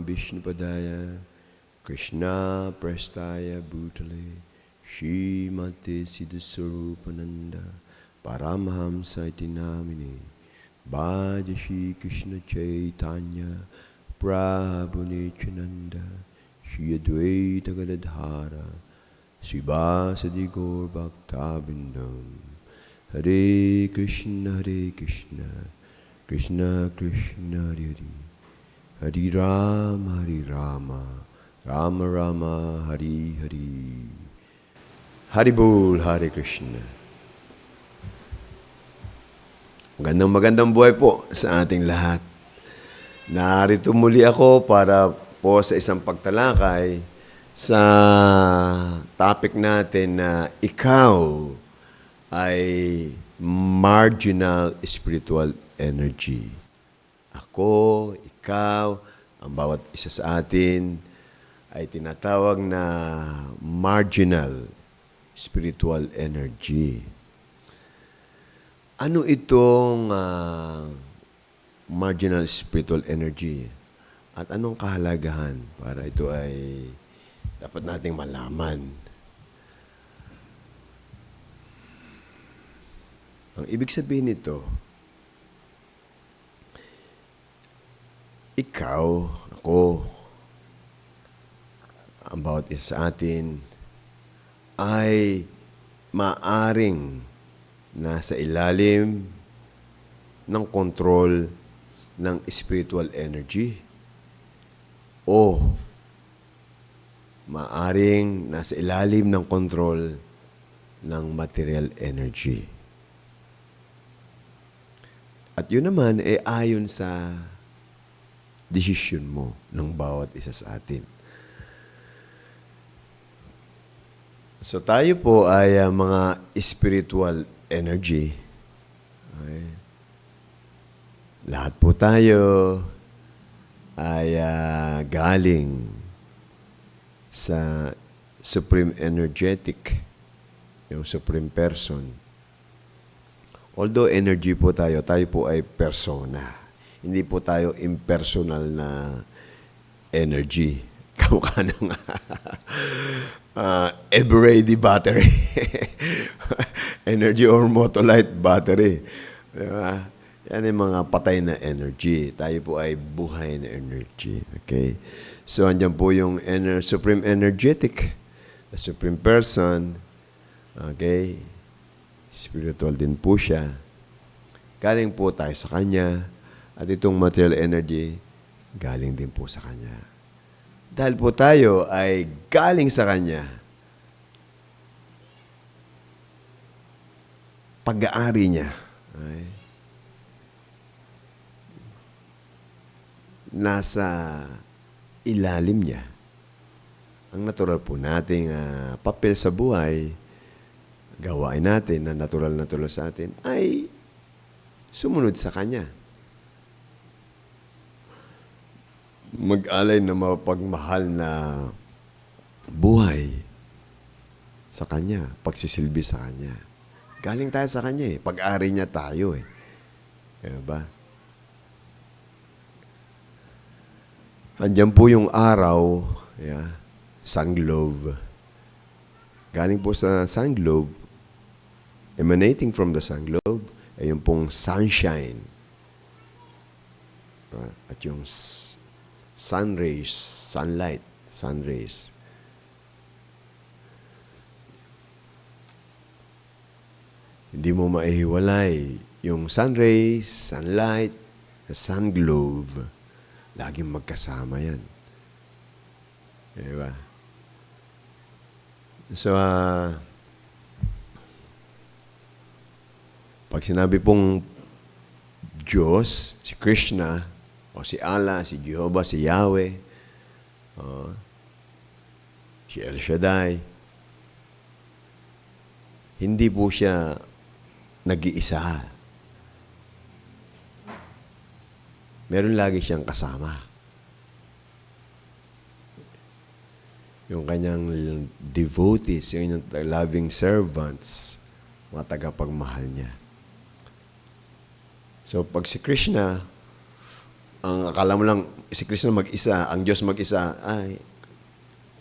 Vishnupadaya Krishna Prestaya Bhutale Shrimate Siddhasarupananda Paramhamsa iti namine Bhaja Shri Krishna Chaitanya Prabhu Nityananda Shri Advaita Gadadhara Srivasadi Gaur Bhaktabindam Hare Krishna Krishna Krishna Hare Hare Hare Rama Rama Rama Hare Hare Haribol Hare Krishna. Magandang buhay po sa ating lahat. Narito muli ako para po sa isang pagtalakay sa topic natin na ikaw ay marginal spiritual energy. Ako, ikaw, ang bawat isa sa atin ay tinatawag na marginal spiritual energy. Ano itong marginal spiritual energy? At anong kahalagahan para ito ay dapat nating malaman? Ang ibig sabihin nito, ikaw, ako, ang bawat isa sa atin ay maaring nasa ilalim ng kontrol ng spiritual energy o maaring nasa ilalim ng kontrol ng material energy. At yun naman ay ayon sa desisyon mo ng bawat isa sa atin. So tayo po ay mga spiritual energy. Okay. Lahat po tayo ay galing sa Supreme Energetic, yung Supreme Person. Although energy po tayo po ay persona. Hindi po tayo impersonal na energy. Kamukha ng ever-ready battery. Energy or motolite battery. Diba? Yan yung mga patay na energy. Tayo po ay buhay na energy. Okay? So, andyan po yung Supreme Energetic, the Supreme Person. Okay? Spiritual din po siya. Galing po tayo sa Kanya. At itong material energy, galing din po sa Kanya. Dahil po tayo ay galing sa Kanya, pag-aari niya, okay, nasa ilalim niya. Ang natural po nating papel sa buhay, gawain natin na natural sa atin, ay sumunod sa Kanya. Mag-alay na mapagmahal na buhay sa Kanya, pagsisilbi sa Kanya. Galing tayo sa Kanya eh. Pag-ari niya tayo eh. Diba? Andiyan po yung araw, sun globe. Galing po sa sun globe, emanating from the sun globe, ay yung pong sunshine. At yung sun rays, sunlight, sun rays. Hindi mo maihiwalay yung sun rays, sunlight, sun globe. Laging magkasama yan. Diba? So, pag sinabi pong Diyos, si Krishna, o si Allah, si Jehovah, si Yahweh, si El Shaddai, hindi po siya nag-iisa. Meron lagi siyang kasama. Yung kanyang devotees, yung loving servants, mga tagapagmahal niya. So, pag si Krishna, Ang akala mo lang, si Kristo mag-isa, ang Diyos mag-isa, ay,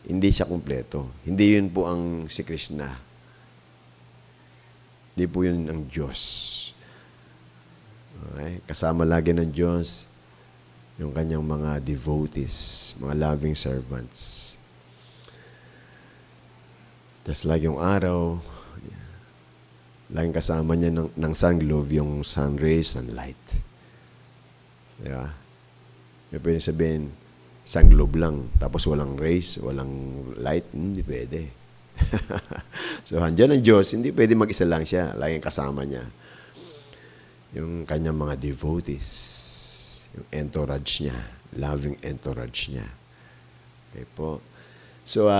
hindi siya kumpleto. Hindi yun po ang si Krishna. Hindi po yun ang Diyos. Okay? Kasama lagi ng Diyos yung kanyang mga devotees, mga loving servants. Just like yung araw, laging kasama niya ng sun globe, yung sun rays, sunlight. Di ba? May pwede sabihin, sun globe lang, tapos walang rays, walang light, hindi pwede. So, andyan ang Diyos, hindi pwede mag-isa lang siya, laging kasama niya. Yung kanyang mga devotees, yung entourage niya, loving entourage niya. Okay po. So,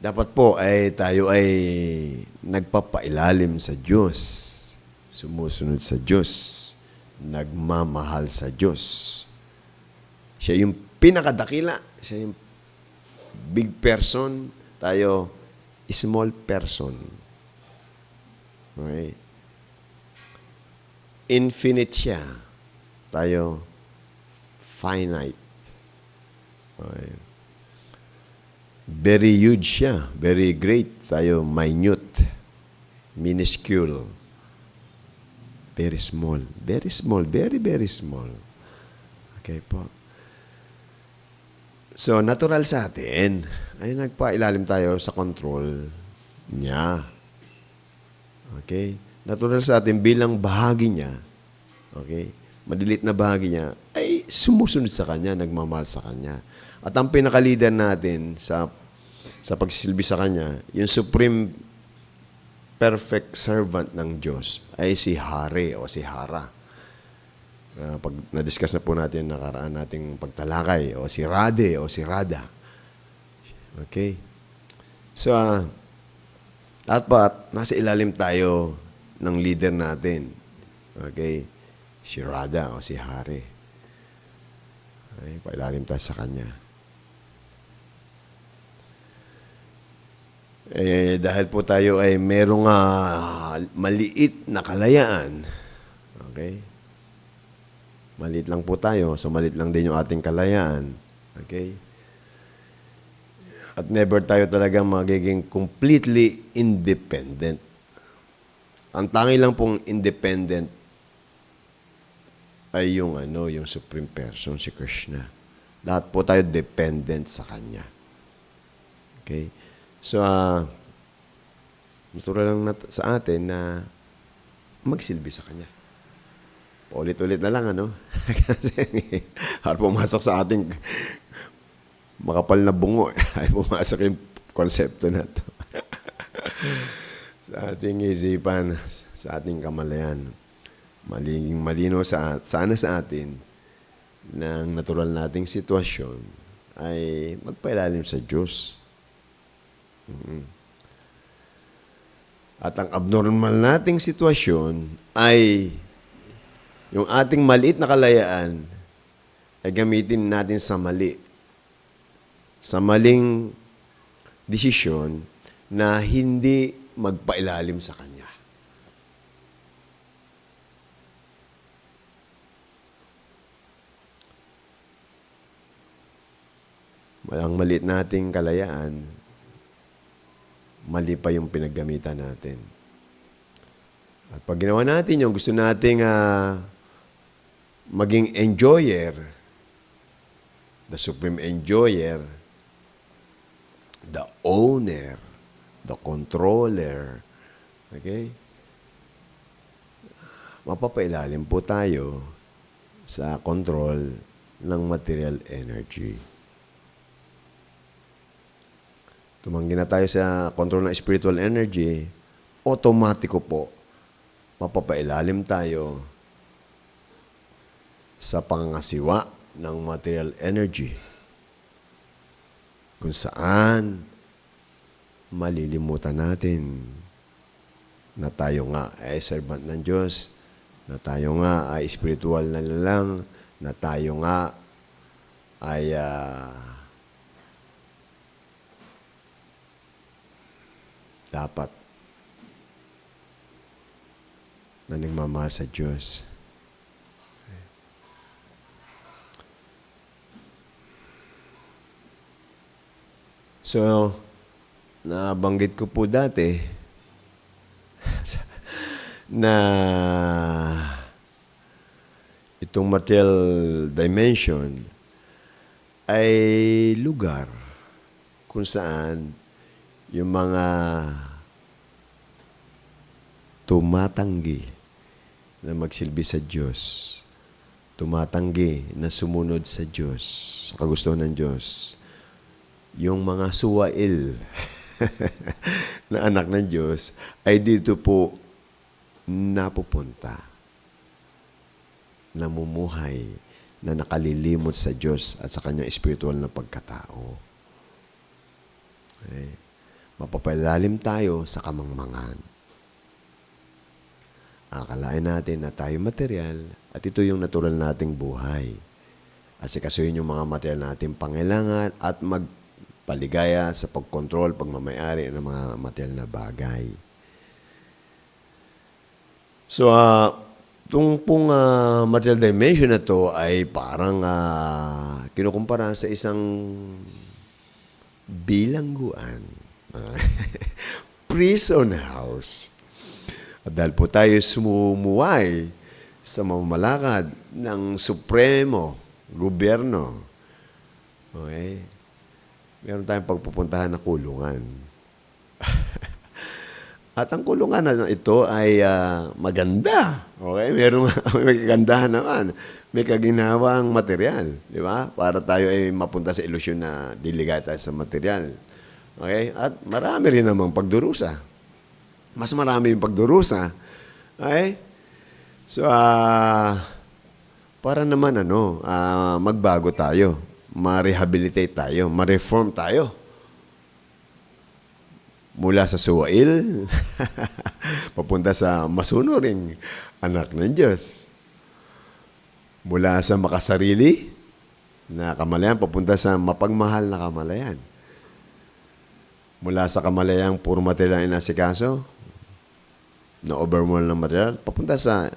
dapat po ay tayo ay nagpapailalim sa Diyos, sumusunod sa Diyos, nagmamahal sa Diyos. Siya yung pinakadakila, siya yung big person, tayo small person. Okay? Infinite siya, tayo finite. Okay? Very huge siya, very great, tayo minute, minuscule. Very small, very small, very, very small. Okay po. So, natural sa atin, ay nagpailalim tayo sa control niya. Okay? Natural sa atin bilang bahagi niya, okay? Madilit na bahagi niya, ay sumusunod sa Kanya, nagmamahal sa Kanya. At ang pinaka-leader natin sa pagsisilbi sa Kanya, yung supreme perfect servant ng Diyos ay si Hari o si Hara. Pag na-discuss na po natin nakaraan nating pagtalakay, o si Rade o si Rada. Okay? So, dapat nasa ilalim tayo ng leader natin. Okay? Si Rada o si Hari. Okay? Pailalim tayo sa kanya. Dahil po tayo ay merong maliit na kalayaan. Okay? Maliit lang po tayo, so maliit lang din yung ating kalayaan. Okay? At never tayo talagang magiging completely independent. Ang tangi lang pong independent ay yung yung supreme person, si Krishna. Lahat po tayo dependent sa Kanya. Okay? So, natural lang sa atin na magsilbi sa Kanya. Paulit-ulit na lang, Kasi, harap pumasok sa ating makapal na bungo. Ay pumasok yung konsepto na to. Sa ating isipan, sa ating kamalayan. Malino sana sa atin ng natural nating sitwasyon ay magpailalim sa Diyos. At ang abnormal nating sitwasyon ay yung ating maliit na kalayaan ay gamitin natin sa mali. Sa maling desisyon na hindi magpailalim sa Kanya. Ang maliit nating kalayaan, mali pa yung pinaggamitan natin. At pag ginawa natin yung gusto nating maging enjoyer, the supreme enjoyer, the owner, the controller, okay? Mapapailalim po tayo sa control ng material energy. Tumanggi na tayo sa control ng spiritual energy, automatiko po, mapapailalim tayo sa pangangasiwa ng material energy. Kung saan malilimutan natin na tayo nga ay servant ng Diyos, na tayo nga ay spiritual na lang, na tayo nga ay dapat na nagmamahal sa Diyos. So, nabanggit ko po dati na itong material dimension ay lugar kung saan yung mga tumatanggi na magsilbi sa Diyos, tumatanggi na sumunod sa Diyos, sa kagustuhan ng Diyos, yung mga suwail na anak ng Diyos ay dito po napupunta, namumuhay, na nakalilimot sa Diyos at sa kanyang spiritual na pagkatao. Okay. Mapapalalim tayo sa kamangmangan. Akalain natin na tayo material at ito yung natural nating buhay. Asikasuhin yung mga material nating pangailangan at magpaligaya sa pagkontrol, pagmamayari ng mga material na bagay. So, itong pong material dimension na to ay parang kinukumpara sa isang bilangguan. Prison house. At dahil po tayo sumuway sa mamamalakad ng supremo gobyerno, okay, meron tayong pagpupuntahan na kulungan. At ang kulungan na ito ay maganda. Okay? May kagandahan naman. May kaginhawang material. Di ba? Para tayo ay mapunta sa ilusyon na diligay tayo sa material. Okay? At marami rin namang pagdurusa. Mas marami yung pagdurusa. Okay? So, para naman magbago tayo. Ma-rehabilitate tayo. Ma-reform tayo. Mula sa suwail, papunta sa masunuring anak ng Diyos. Mula sa makasarili na kamalayan, papunta sa mapagmahal na kamalayan. Mula sa kamalayang puro material ang inasikaso, na overwhelm ng material, papunta sa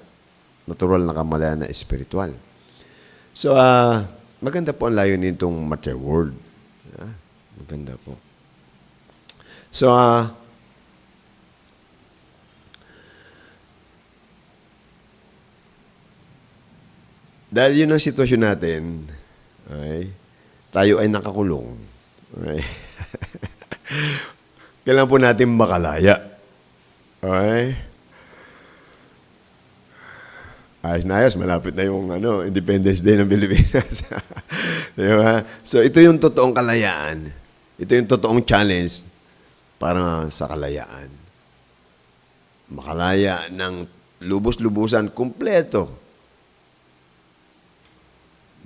natural na kamalayan na espiritual. So, maganda po ang layo nitong material world. Maganda po. So, dahil yun ang sitwasyon natin, okay, tayo ay nakakulong. Okay? Kailangan po natin makalaya. Okay? Ayos na ayos, malapit na yung Independence Day ng Pilipinas. Diba? So, ito yung totoong kalayaan. Ito yung totoong challenge para sa kalayaan. Makalaya ng lubos-lubusan, kumpleto.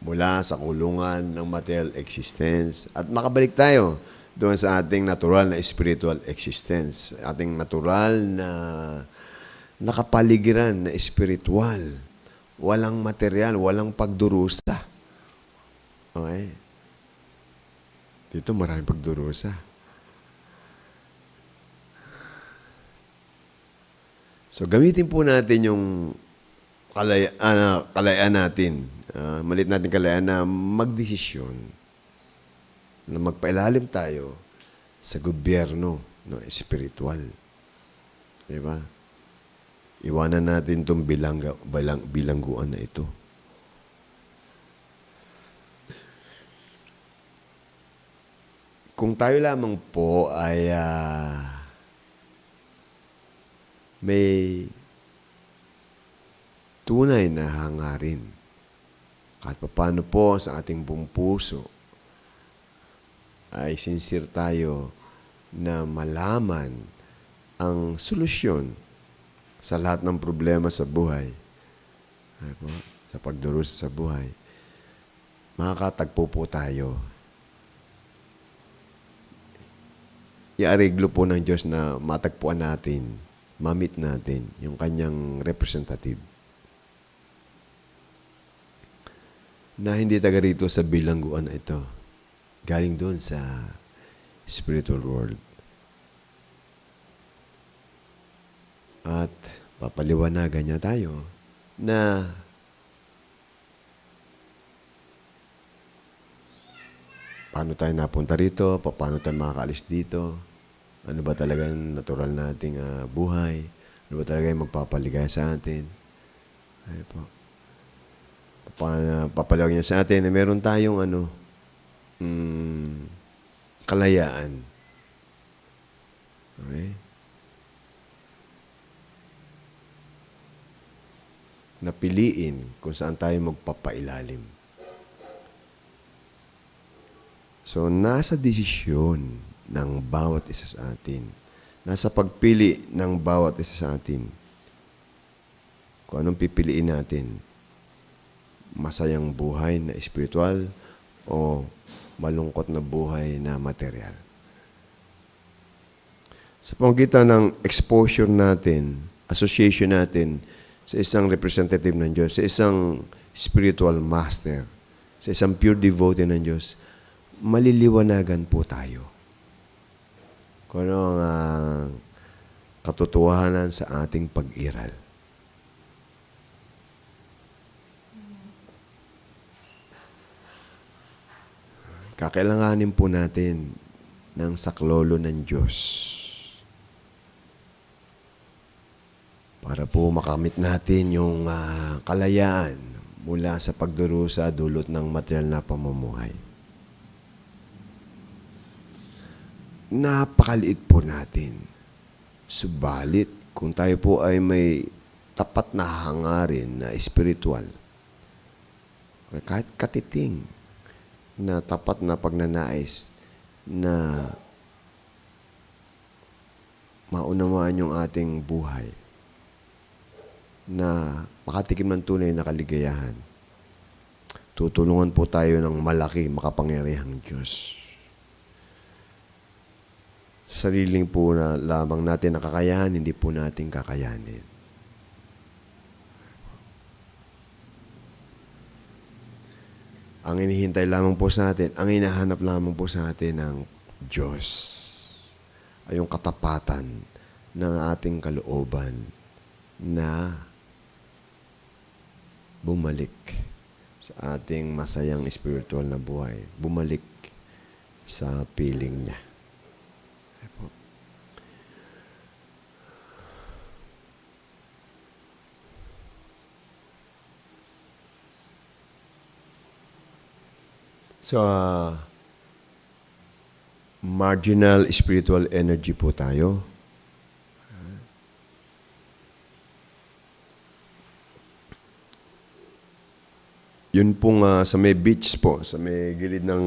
Mula sa kulungan ng material existence. At makabalik tayo doon sa ating natural na spiritual existence. Ating natural na nakapaligiran na spiritual. Walang material, walang pagdurusa. Okay? Dito maraming pagdurusa. So, gamitin po natin yung kalayaan natin. Malit natin kalayaan na magdesisyon na magpailalim tayo sa gobyerno espiritual. Diba? Iwanan natin itong bilangguan na ito. Kung tayo lamang po ay may tunay na hangarin. Kahit paano po sa ating buong puso ay sincere tayo na malaman ang solusyon sa lahat ng problema sa buhay. Ay po, sa pagdurusa sa buhay. Makakatagpo po tayo. Iareglo po ng Diyos na matagpuan natin, ma-meet natin yung kanyang representative na hindi taga rito sa bilangguan na ito. Galing doon sa spiritual world. At papaliwanagan niya tayo na paano tayo napunta rito, paano tayo makakaalis dito, ano ba talaga yung natural nating buhay, ano ba talaga yung magpapaligaya sa atin. Ay po. Papalawag niya sa atin na meron tayong kalayaan. Okay? Napiliin kung saan tayo magpapailalim. So, nasa desisyon ng bawat isa sa atin. Nasa pagpili ng bawat isa sa atin. Kung anong pipiliin natin. Masayang buhay na espiritual o malungkot na buhay na material. Sa pamagitan ng exposure natin, association natin sa isang representative ng Diyos, sa isang spiritual master, sa isang pure devotee ng Diyos, maliliwanagan po tayo. Kung ano ang katotohanan sa ating pag-iral. Kakailanganin po natin ng saklolo ng Diyos para po makamit natin yung kalayaan mula sa pagdurusa dulot ng material na pamumuhay. Napakaliit po natin. Subalit, kung tayo po ay may tapat na hangarin na espiritual, kahit katiting na tapat na pagnanais na maunawaan yung ating buhay, na makatikim ng tunay na kaligayahan, tutulungan po tayo ng malaki, makapangyarihang Diyos. Sariling po na lamang natin na kakayahan, hindi po natin kakayanin. Ang inihintay lamang po sa atin, ang hinahanap lamang po sa atin ng Diyos ay yung katapatan ng ating kalooban na bumalik sa ating masayang spiritual na buhay. Bumalik sa piling niya. So, marginal spiritual energy po tayo. Yun pong sa may beach po, sa may gilid ng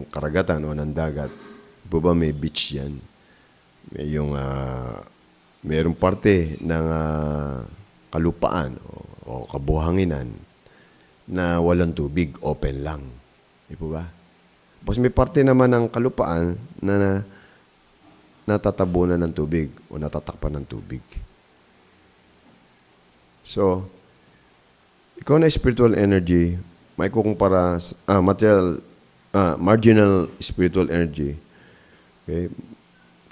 karagatan o ng dagat. Po ba may beach yan? May yung, mayroong parte ng kalupaan o kabuhanginan na walang tubig, open lang. Di po ba? Tapos may parte naman ng kalupaan na natatabunan ng tubig o natatakpan ng tubig. So, ikaw na spiritual energy, may kukumpara marginal spiritual energy. Okay?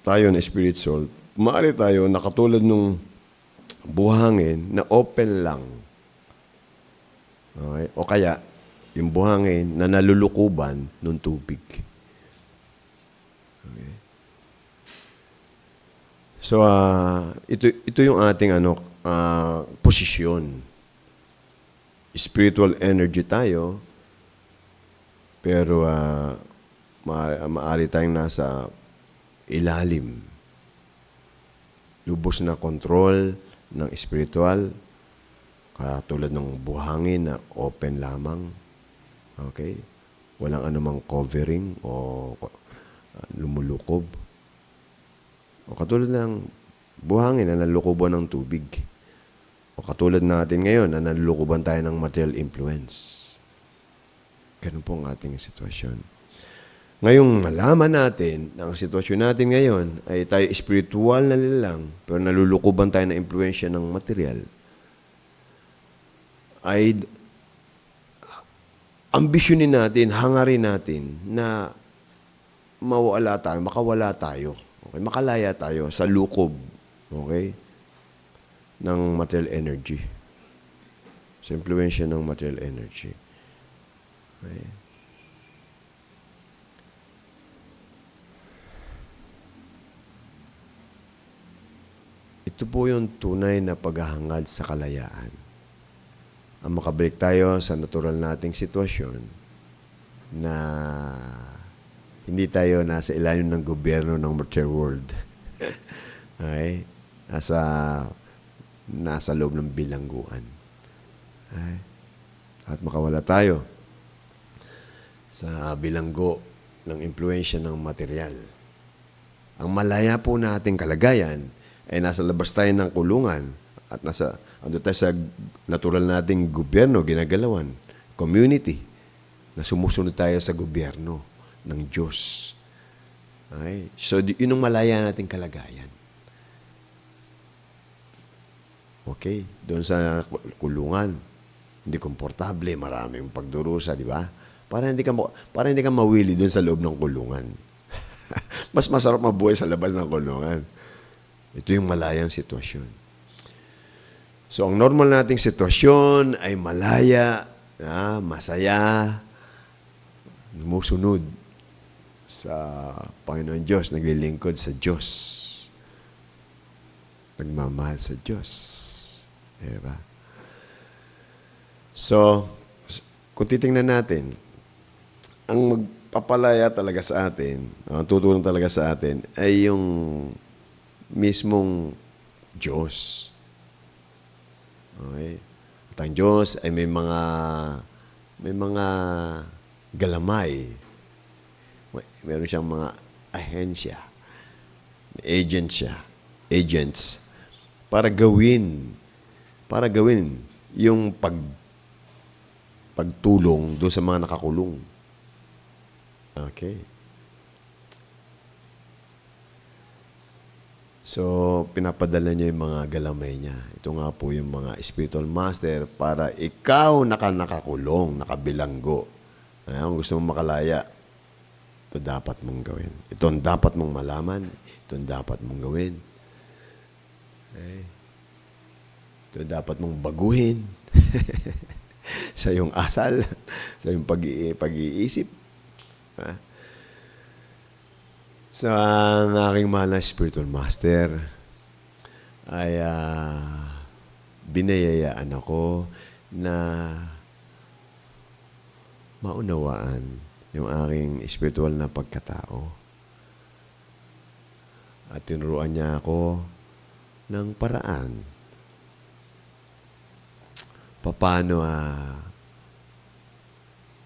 Tayo na spirit soul, maaari tayo na katulad nung buhangin na open lang. Okay? O kaya, yung buhangin na nalulukuban ng tubig. Okay. So, ito yung ating posisyon. Spiritual energy tayo, pero maaari tayong nasa ilalim. Lubos na control ng spiritual, katulad ng buhangin na open lamang. Okay? Walang anumang covering o lumulukob. O katulad ng buhangin na nalukuban ng tubig. O katulad natin ngayon na nalulukuban tayo ng material influence. Ganun po ang ating sitwasyon. Ngayong malaman natin na ang sitwasyon natin ngayon ay tayo spiritual na lang, pero nalulukuban tayo ng impluensya ng material, ay ambisyonin natin, hangarin natin na makawala tayo, okay? Makalaya tayo sa lukob, okay, ng material energy. Sa impluensya ng material energy. Okay? Ito po yung tunay na paghahangad sa kalayaan. Ang makabalik tayo sa natural nating sitwasyon na hindi tayo nasa ilalim ng gobyerno ng material world. Okay? Nasa loob ng bilangguan. Okay? At makawala tayo sa bilanggo ng impluensya ng material. Ang malaya po nating kalagayan ay nasa labas tayo ng kulungan at ando tayo sa natural nating gobyerno, ginagalawan, community, na sumusunod tayo sa gobyerno ng Diyos. Okay? So, yun ang malaya nating kalagayan. Okay? Doon sa kulungan, hindi komportable, maraming pagdurusa, di ba? Para hindi ka mawili doon sa loob ng kulungan. Mas masarap mabuhay sa labas ng kulungan. Ito yung malayang sitwasyon. So, ang normal nating sitwasyon ay malaya, masaya, sumusunod sa Panginoon Diyos, naglilingkod sa Diyos, nagmamahal sa Diyos. Diba? So, kung titingnan natin, ang magpapalaya talaga sa atin, ang tutulong talaga sa atin, ay yung mismong Diyos. Okay? At ang Diyos ay may mga galamay. Meron siyang mga ahensya, agents, para gawin yung pagtulong doon sa mga nakakulong. Okay. So, pinapadala niya yung mga galamay niya. Ito nga po yung mga spiritual master para ikaw nakakulong, nakabilanggo. Kung gusto mong makalaya, ito dapat mong gawin. Ito ang dapat mong malaman. Ito ang dapat mong gawin. Okay. Ito dapat mong baguhin. Sa iyong asal, sa iyong pag-iisip. Sa aking mahal na spiritual master ay binayayaan ako na maunawaan yung aking spiritual na pagkatao. At tinuruan niya ako ng paraan paano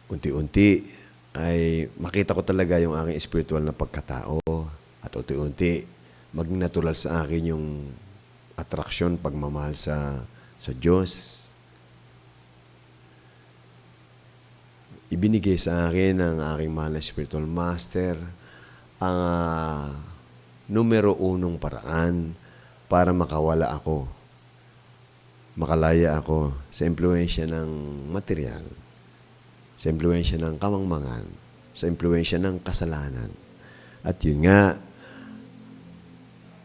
unti-unti ay makita ko talaga yung aking spiritual na pagkatao at unti-unti maging natural sa akin yung attraction, pagmamahal sa Diyos. Ibinigay sa akin ng aking mahal na spiritual master ang numero 1 paraan para makawala ako, makalaya ako sa impluensya ng material, sa impluensya ng kamangmangan, sa impluensya ng kasalanan. At yun nga,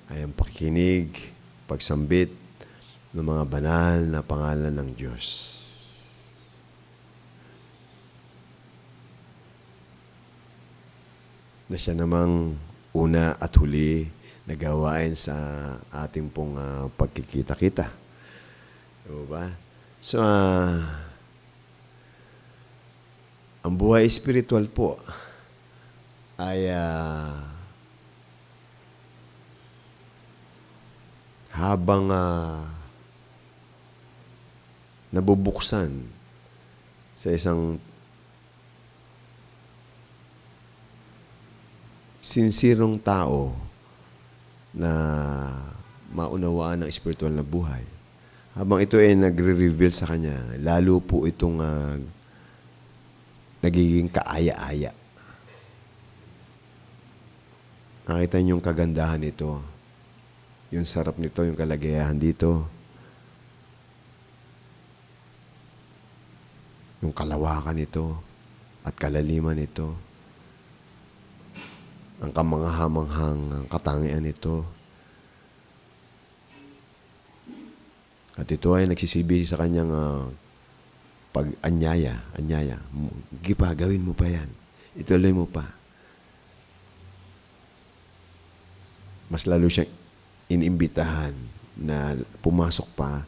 ay ang pakikinig, pagsambit ng mga banal na pangalan ng Diyos. Na siya namang una at huli na gawain sa ating pong pagkikita-kita. Diba? So, ang buhay spiritual po ay habang nabubuksan sa isang sinsirong tao na maunawaan ng spiritual na buhay. Habang ito ay nagre-reveal sa kanya, lalo po itong nagiging kaaya-aya. Nakita niyo yung kagandahan nito, yung sarap nito, yung kalagayahan dito, yung kalawakan nito, at kalaliman nito, ang kamangha-manghang katangian nito. At ito ay nagsisibi sa kanyang pag-anyaya. Gipa, gawin mo pa yan. Ituloy mo pa. Mas lalo siyang inimbitahan na pumasok pa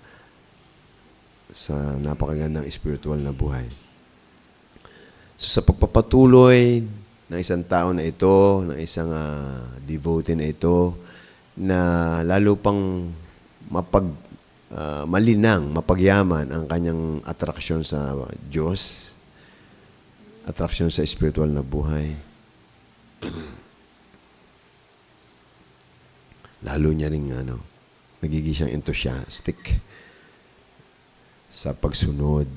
sa napakagandang spiritual na buhay. So sa pagpapatuloy ng isang tao na ito, ng isang devotee na ito, na lalo pang malinang, mapagyaman ang kanyang atraksyon sa Diyos, atraksyon sa spiritual na buhay. Lalo niya rin nagiging siyang enthusiastic sa pagsunod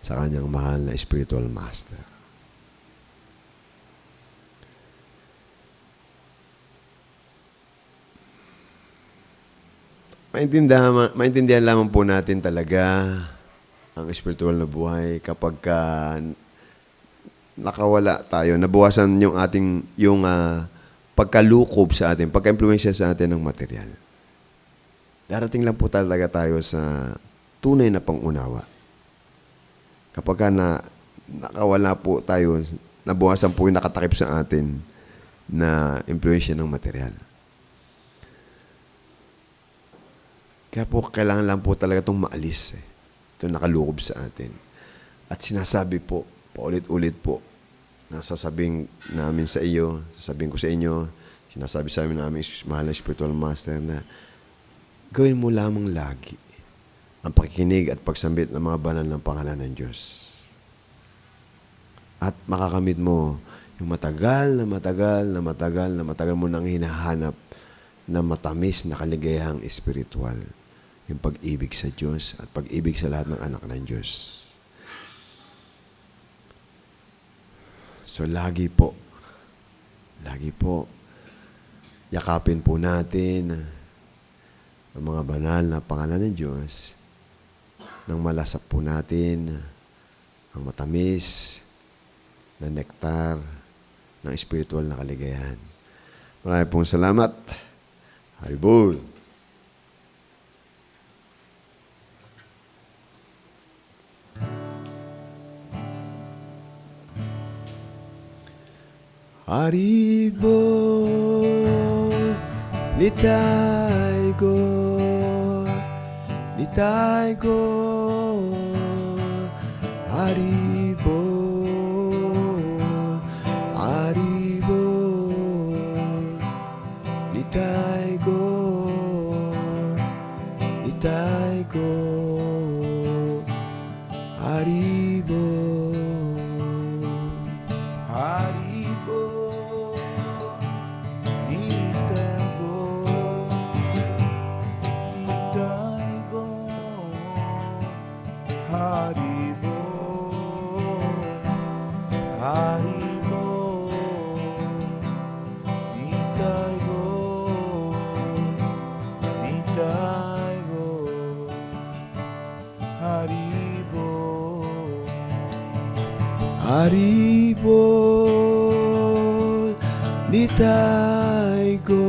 sa kanyang mahal na spiritual master. Maintindihan lamang po natin talaga ang spiritual na buhay kapag nakawala tayo, nabawasan yung pagkalukob sa atin, pagka-impluensya sa atin ng material. Darating lang po talaga tayo sa tunay na pangunawa. Kapag nakawala po tayo, nabawasan po yung nakatakip sa atin na impluensya ng material. Kaya po, kailangan lang po talaga itong maalis. Itong nakalukob sa atin. At sinasabi po, paulit-ulit po, nasasabihin namin sa iyo, sasabihin ko sa inyo, sinasabi sa amin namin, mahal na spiritual master, na gawin mo lamang lagi ang pakikinig at pagsambit ng mga banal ng pangalan ng Diyos. At makakamit mo yung matagal mo nang hinahanap na matamis na kaligayahang espiritual. Yung pag-ibig sa Diyos at pag-ibig sa lahat ng anak ng Diyos. So, lagi po, yakapin po natin ang mga banal na pangalan ng Diyos nang malasap po natin ang matamis na nektar ng spiritual na kaligayahan. Maraming pong salamat. Haribol! Haribol, Nitai Go, Nitai Go, Haribol, Haribol, Nitai Go, Nitai Go, Haribol, Haribol, Nitai Go, Nitai Go, Haribol, Haribol, Nitai Go, Nitai Go, Haribol, Haribol, Nitai Go,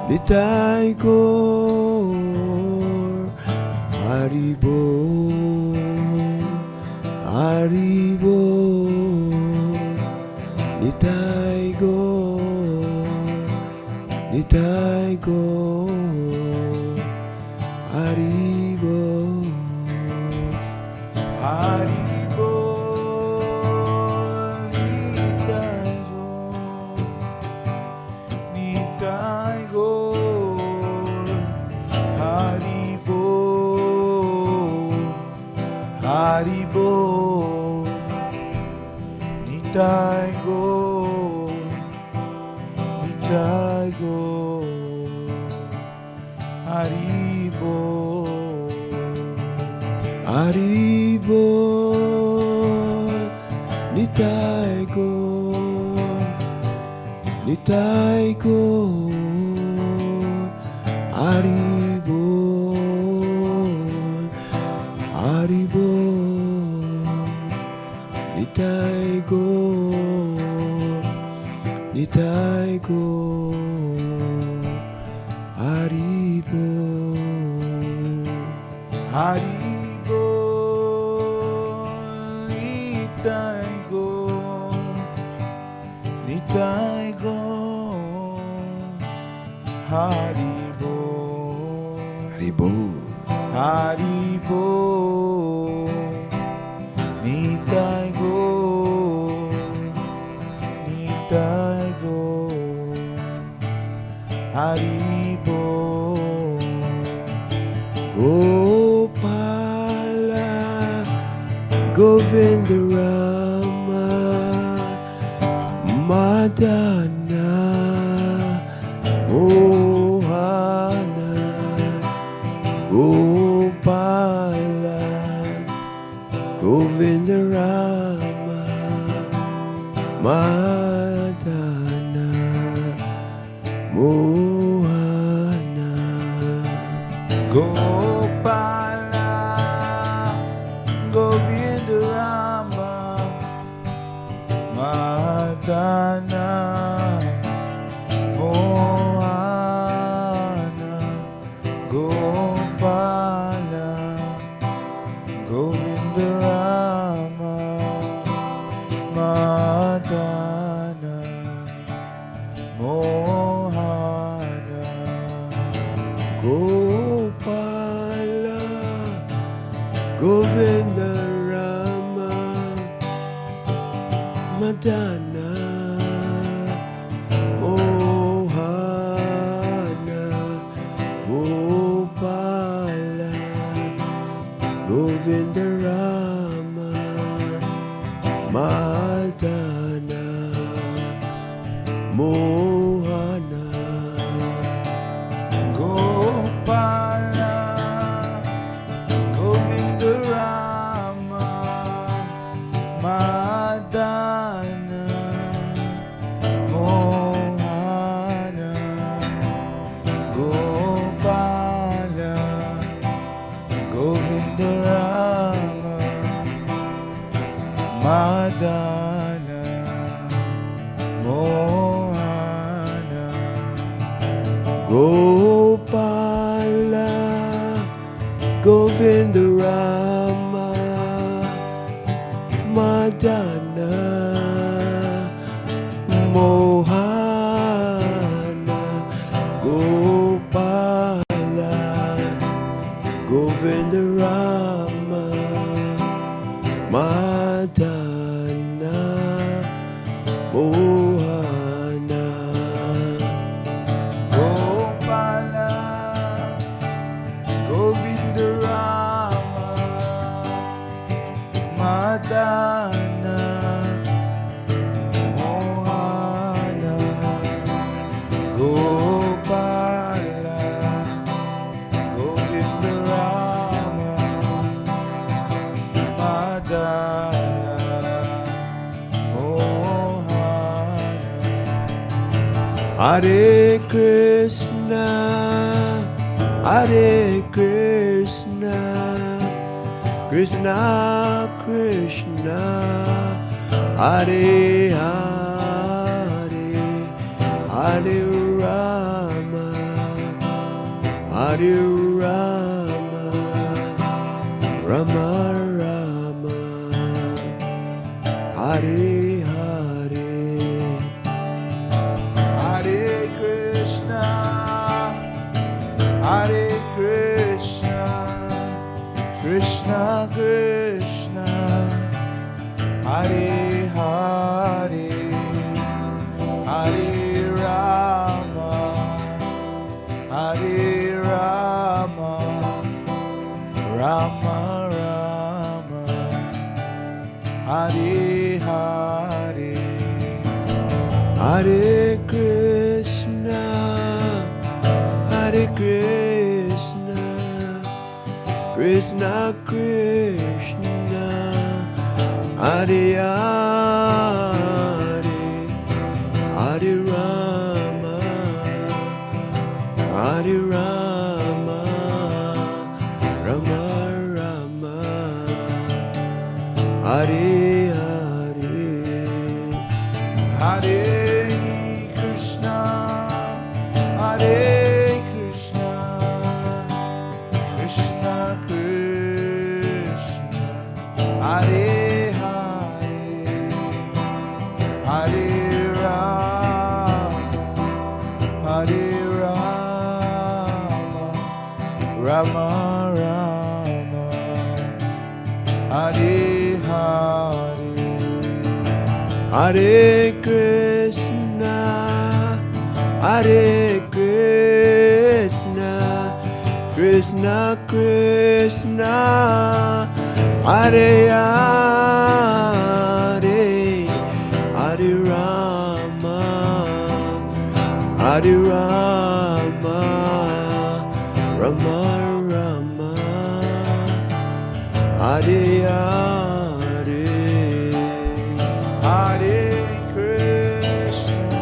Nitai Go, Haribol, Haribol, Nitai Go, Nitai Go, Haribol, Haribol, Nitai Go, Nitai Go, Haribol, Haribol, Nitai Go, Nitai Go, Haribol, Haribol, Nitai Go, Nitai Go, Haribol, Haribol, Nitai Go, Nitai Go, Haribol, Haribol, Nitai Go, Nitai Go, Haribol. Haribo. Haribo, Nitai go, Nitai go, Haribo, Gopala Govinda Rama Madana Mohana Gopala Govinda Rama Madana Mohana Gopala, Govinda Rama, Madana, Mohana, Gopala, Govinda Rama, Madana, Mohana, Gopala Govinda Rama Madana Mohana Gopala Govinda Rama Madana Mohana Gopala, Govinda Rama, Madana, Mohana, Gopala, Govinda Rama, Madana, Mohana. Gopala Govinda Rama Madana Mohana Gopala Govinda Rama Madana Mohana Gopala, Govinda Rama, Madana, Mohana, Gopala, Govinda Rama, Madana, Mohana. Hare Krishna, Hare Krishna, Krishna Krishna, Hare Hare, Hare Rama, Hare Rama, Rama Rama, Hare Hare. Hare Krishna, Hare Krishna, Krishna Krishna, Hare Hare, Hare Rama, Hare Rama, Rama Rama, Hare Hare. Hare Krishna, Hare Krishna, Krishna Krishna, Hare Hare, Hare Rama, Hare Rama, Rama Rama, Hare Hare. Hare Krishna, Hare Krishna, Krishna Krishna, Hare Hare, Hare Rama, Hare Rama, Rama Rama, Hare Hare, Hare Krishna, Hare Krishna, Krishna Krishna, Hare Hare, Hare Rama, Hare Rama, Rama Rama, Hare Hare. Hare Krishna,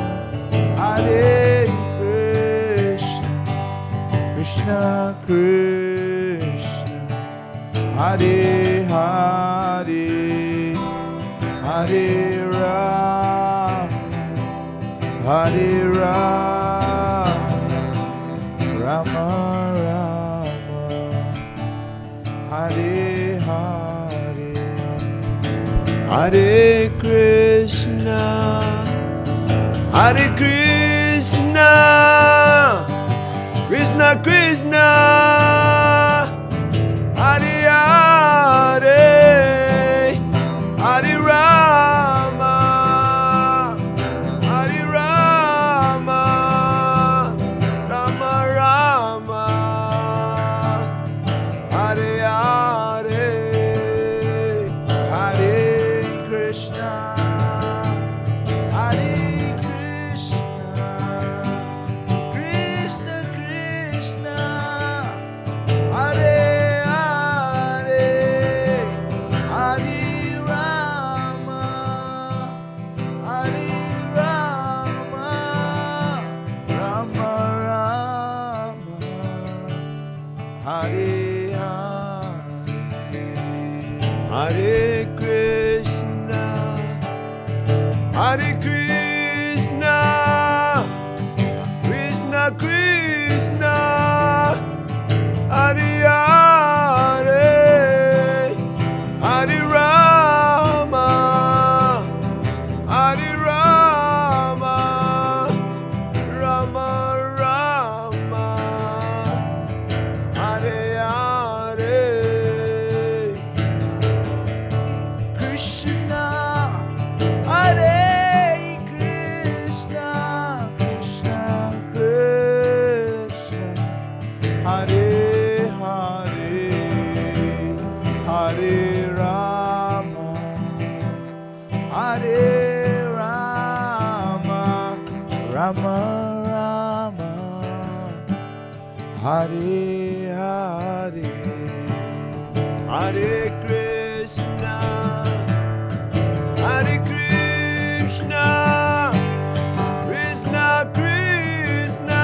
Hare Krishna, Krishna Krishna, Hare Hare, Hare Rama, Hare Rama, Rama Rama, Hare Hare. Hare Krishna, Hare Krishna, Krishna Krishna, Hare Hare, Hare Rama, Hare Rama, Rama Rama, Hare Hare. Hare Krishna, Hare Krishna, Krishna Krishna, Hare Hare, Hare Rama, Hare Rama, Rama Rama, Hare Hare. Hare Krishna, Hare Krishna, Krishna Krishna, Hare Hare, Hare Rama, Hare Rama, Rama Rama, Hare Hare. Krishna, Hare Krishna, Krishna Krishna, Hare Hare, Hare Rama, Hare Rama, Rama Rama, Hare Hare. Hare Krishna, Hare Krishna, Krishna Krishna,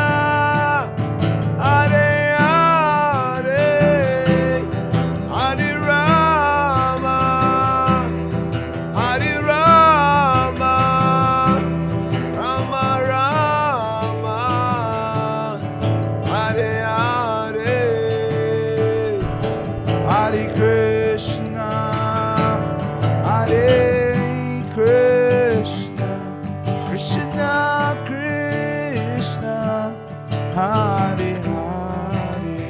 Hare Hare, Hare Rama, Hare Rama, Rama Rama, Hare Hare. Hare Krishna, Hare Krishna, Krishna Krishna, Hare Hare,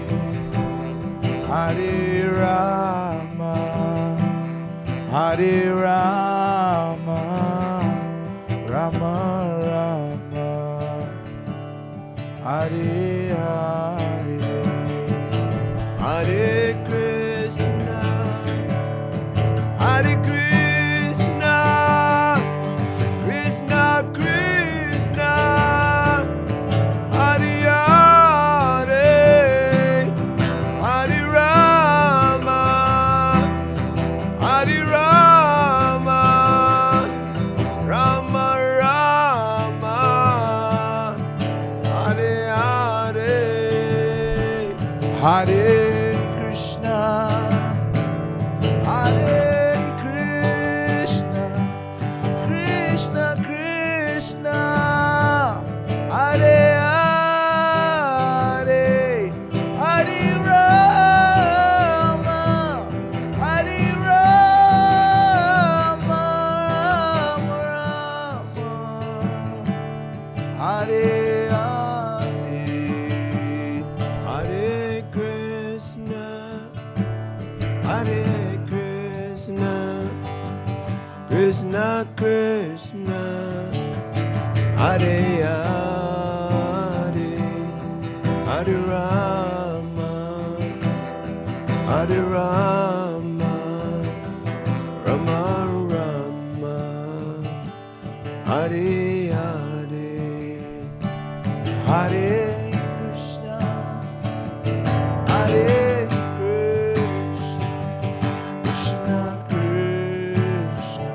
Hare Rama, Hare Rama, Rama Rama, Hare Hare. Hare Krishna, Hare Krishna, Krishna Krishna, Hare Hare, Hare Rama, Hare Rama, Rama Rama, Hare Hare. Hare Krishna, Hare Krishna, Krishna Krishna, Hare Hare, Hare Rama, Hare Rama, Rama Rama, Hare Hare. Hare Krishna. Hare Krishna, Krishna Krishna, Hare Hare, Hare Rama, Hare Rama, Rama Rama, Hare Hare, Hare Krishna, Hare Krishna, Krishna Krishna,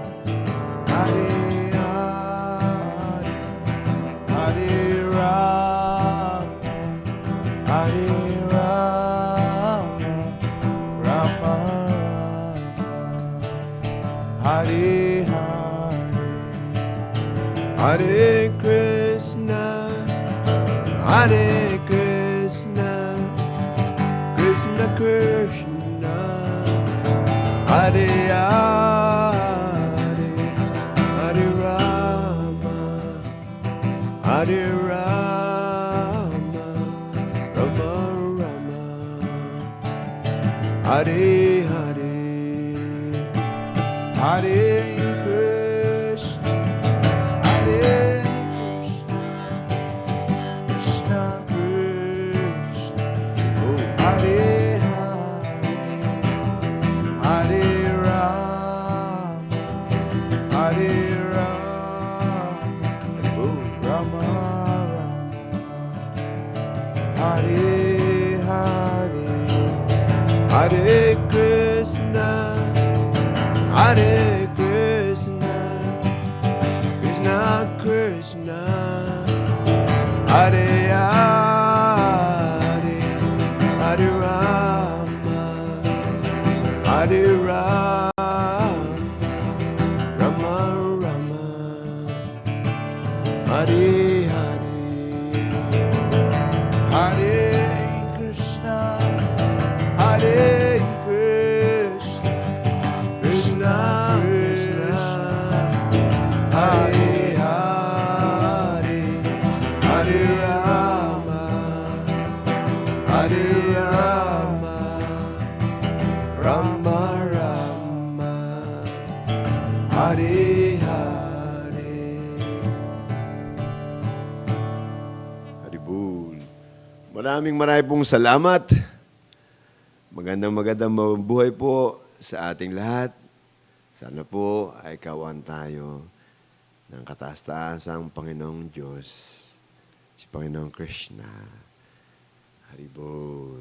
Hare Hare, Hare Rama, Hare Rama, Rama Rama, Hare Hare. Hare Krishna, Hare Krishna, Krishna Krishna, Hare Hare, Hare Rama, Hare Rama, Rama Rama, Hare Hare, Hare Krishna, Hare Krishna, Krishna Krishna, Hare Hare, Hare Rama, Hare Rama, Rama Rama, Hare Hare. Hare Krishna, Hare Krishna, Krishna Krishna, Hare Hare, Hare Rama, Hare Rama, Rama Rama, Hare Hare. Hare Krishna, Hare Krishna, Krishna Krishna, Hare Hare, Hare Rama, Hare Rama, Rama Rama, Hare Hare. Haribol. Maraming pong salamat. Magandang mabuhay po sa ating lahat. Sana po ay kawan tayo ng kataas-taasang Panginoong Diyos, si Panginoong Krishna. Haribol.